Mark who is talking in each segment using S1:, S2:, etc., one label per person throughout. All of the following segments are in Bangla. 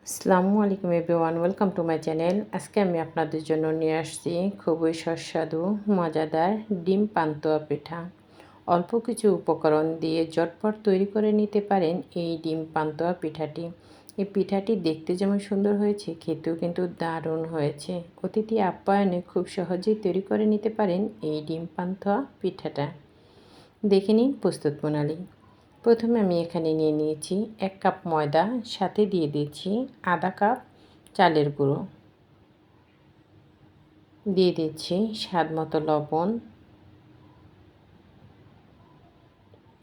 S1: আসসালামু আলাইকুম everyone, welcome to my channel. আজকে আমি আপনাদের জন্য নিয়ে আসছি খুবই সুস্বাদু মজাদার ডিম পান্তুয়া পিঠা। অল্প কিছু উপকরণ দিয়ে ঝটপট তৈরি করে নিতে পারেন এই ডিম পান্তুয়া পিঠাটি। এই পিঠাটি দেখতে যেমন সুন্দর হয়েছে, খেতেও কিন্তু দারুণ হয়েছে। অতিথি আপ্যায়নে খুব সহজেই তৈরি করে নিতে পারেন এই ডিম পান্তুয়া পিঠাটা। দেখে নিন প্রস্তুত প্রণালী। প্রথমে আমি এখানে নিয়ে নিয়েছি 1 কাপ ময়দা, সাথে দিয়ে দিচ্ছি আধা কাপ চালের গুঁড়ো, দিয়ে দিচ্ছি স্বাদ মতো লবণ,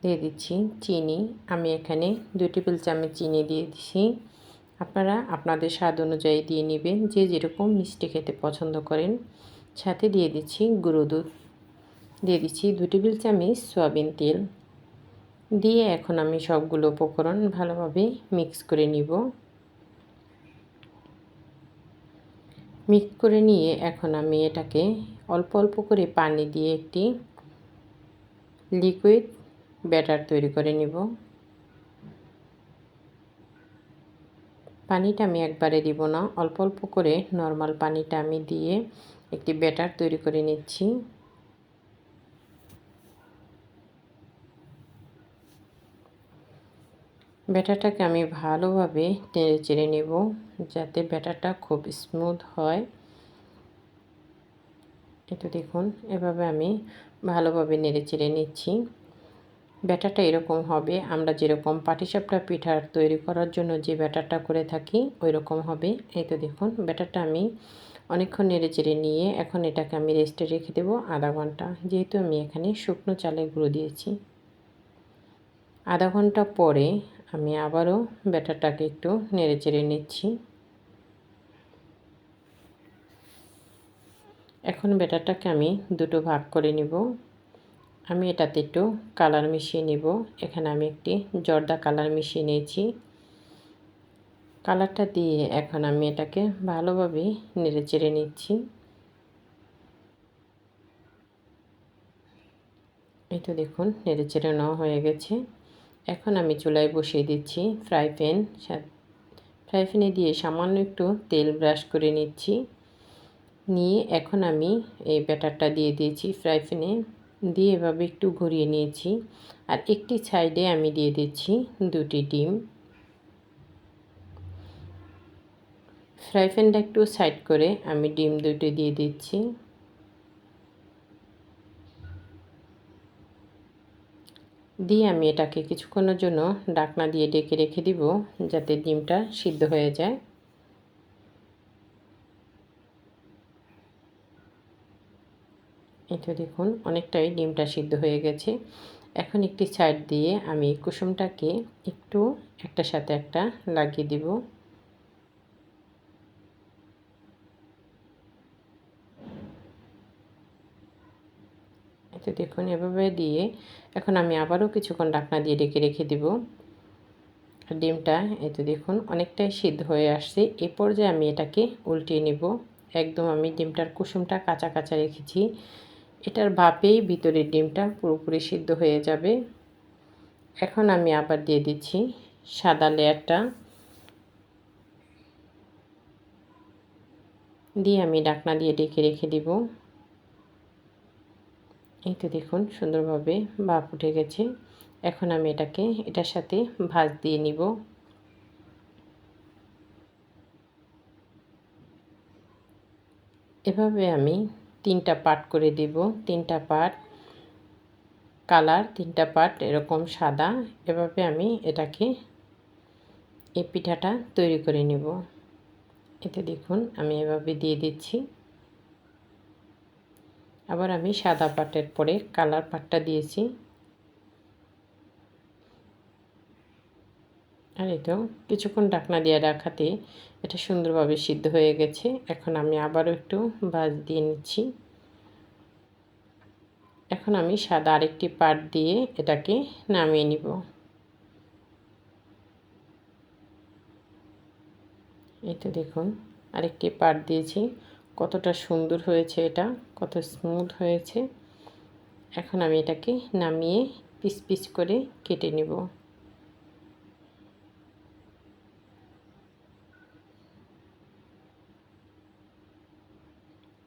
S1: দিয়ে দিচ্ছি চিনি। আমি এখানে 2 টেবিল চামচ চিনি দিয়ে দিচ্ছি। আপনারা আপনাদের স্বাদ অনুযায়ী দিয়ে নেবেন, যে যেরকম মিষ্টি খেতে পছন্দ করেন। সাথে দিয়ে দিচ্ছি গুঁড়ো দুধ, দিয়ে দিচ্ছি 2 টেবিল চামচ সয়াবিন তেল। দিয়ে এখন আমি সবগুলো উপকরণ ভালোভাবে মিক্স করে নিব। মিক্স করে নিয়ে এখন আমি এটাকে অল্প অল্প করে পানি দিয়ে একটি লিকুইড ব্যাটার তৈরি করে নিব। পানিটা আমি একবারে দিব না, অল্প অল্প করে নর্মাল পানিটা আমি দিয়ে একটি ব্যাটার তৈরি করে নিচ্ছি। ব্যাটারটাকে আমি ভালোভাবে নেড়ে চেড়ে নেব, যাতে ব্যাটারটা খুব স্মুথ হয়। এটা দেখুন, এভাবে আমি ভালোভাবে নেড়ে চেড়ে নিচ্ছি। ব্যাটারটা এরকম হবে, আমরা যেরকম পাটিসাপটা পিঠা তৈরি করার জন্য যে ব্যাটারটা করে থাকি ওই রকম হবে। এই তো দেখুন, ব্যাটারটা আমি অনেকক্ষণ নেড়ে চেড়ে নিয়ে এখন এটাকে আমি রেস্টে রেখে দেবো আধা ঘন্টা। যেহেতু আমি এখানে শুকনো চালের গুঁড়ো দিয়েছি। আধা ঘন্টা পরে আমি আবারও ব্যাটারটাকে একটু নেড়ে চেড়ে নিচ্ছি। এখন ব্যাটারটাকে আমি দুটো ভাগ করে নিব। আমি এটাতে একটু কালার মিশিয়ে নিব। এখানে আমি একটি জর্দা কালার মিশিয়ে নিয়েছি। কালারটা দিয়ে এখন আমি এটাকে ভালোভাবে নেড়ে চেড়ে নিচ্ছি। এই তো দেখুন, নেড়ে চেড়ে নেওয়া হয়ে গেছে। এখন আমি চুলায় বসিয়ে দিচ্ছি ফ্রাই প্যান। ফ্রাই প্যানে দিয়ে সামান্য একটু তেল ব্রাশ করে নিচ্ছি। নিয়ে এখন আমি এই ব্যাটারটা দিয়ে দিয়েছি ফ্রাই প্যানে, দিয়ে এভাবে একটু ঘুরিয়ে নিয়েছি। আর একটি সাইডে আমি দিয়ে দিচ্ছি 2টি ডিম। ফ্রাই প্যানটা একটু সাইড করে আমি ডিম 2টি দিয়ে দিচ্ছি। দিয়ে আমি এটাকে কিছুক্ষণের জন্য ঢাকনা দিয়ে ঢেকে রেখে দিব, যাতে ডিমটা সিদ্ধ হয়ে যায়। এটা দেখুন, অনেকটাই ডিমটা সিদ্ধ হয়ে গেছে। এখন একটি সাইড দিয়ে আমি কুসুমটাকে একটু একটার সাথে একটা লাগিয়ে দিব। এটা দেখুন, এভাবে দিয়ে এখন আমি আবারও কিছুক্ষণ ঢাকনা দিয়ে ঢেকে রেখে দিব। ডিমটা এই তো দেখুন অনেকটাই সিদ্ধ হয়ে আসছে। এই পর্যায়ে আমি এটাকে উল্টিয়ে নিব। একদম আমি ডিমটার কুসুমটা কাঁচা কাঁচা রেখেছি। এটার ভাপেই ভিতরের ডিমটা পুরোপুরি সিদ্ধ হয়ে যাবে। এখন আমি আবার দিয়ে দিচ্ছি সাদা লেয়ারটা, দিয়ে আমি ঢাকনা দিয়ে ঢেকে রেখে দিব। এই তো দেখুন সুন্দরভাবে ভাপ উঠে গেছে। এখন আমি এটাকে এটার সাথে ভাঁজ দিয়ে নিব। এভাবে আমি 3টা পার্ট করে দিব। 3টা পার্ট কালার, 3টা পার্ট এরকম সাদা। এভাবে আমি এটাকে এই পিঠাটা তৈরি করে নিব। এতে দেখুন আমি এভাবে দিয়ে দিচ্ছি। আবার আমি সাদা পার্টের পরে কালার পার্টটা দিয়েছি। আর এটাও কিছুক্ষণ ঢাকনা দিয়ে রাখাতে এটা সুন্দরভাবে সিদ্ধ হয়ে গেছে। এখন আমি আবারও একটু ভাঁজ দিয়ে নিচ্ছি। এখন আমি সাদা আরেকটি পার্ট দিয়ে এটাকে নামিয়ে নিব। এই তো দেখুন আরেকটি পার্ট দিয়েছি, কতটা সুন্দর হয়েছে, এটা কত স্মুথ হয়েছে। এখন আমি এটাকে নামিয়ে পিস পিস করে কেটে নেব।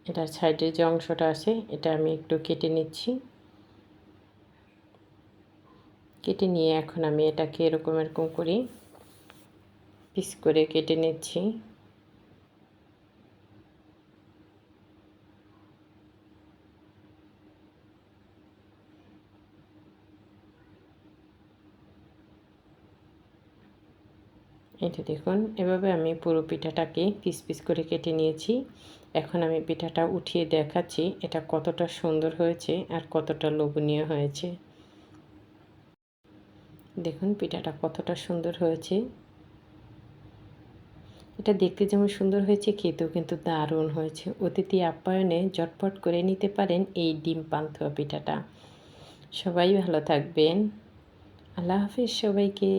S1: এটার সাইডে যে অংশটা আছে এটা আমি একটু কেটে নিচ্ছি। কেটে নিয়ে এখন আমি এটাকে এরকম করে পিস করে কেটে নিচ্ছি। এটা দেখুন, এভাবে আমি পুরো পিঠাটাকে পিস পিস করে কেটে নিয়েছি। এখন আমি পিঠাটা উঠিয়ে দেখাচ্ছি এটা কতটা সুন্দর হয়েছে আর কতটা লোভনীয় হয়েছে। দেখুন পিঠাটা কতটা সুন্দর হয়েছে। এটা দেখতে যেমন সুন্দর হয়েছে, খেতেও কিন্তু দারুণ হয়েছে। অতিথি আপ্যায়নে ঝটপট করে নিতে পারেন এই ডিম পান্তুয়া পিঠাটা। সবাই ভালো থাকবেন। আল্লাহ হাফেজ সবাইকে।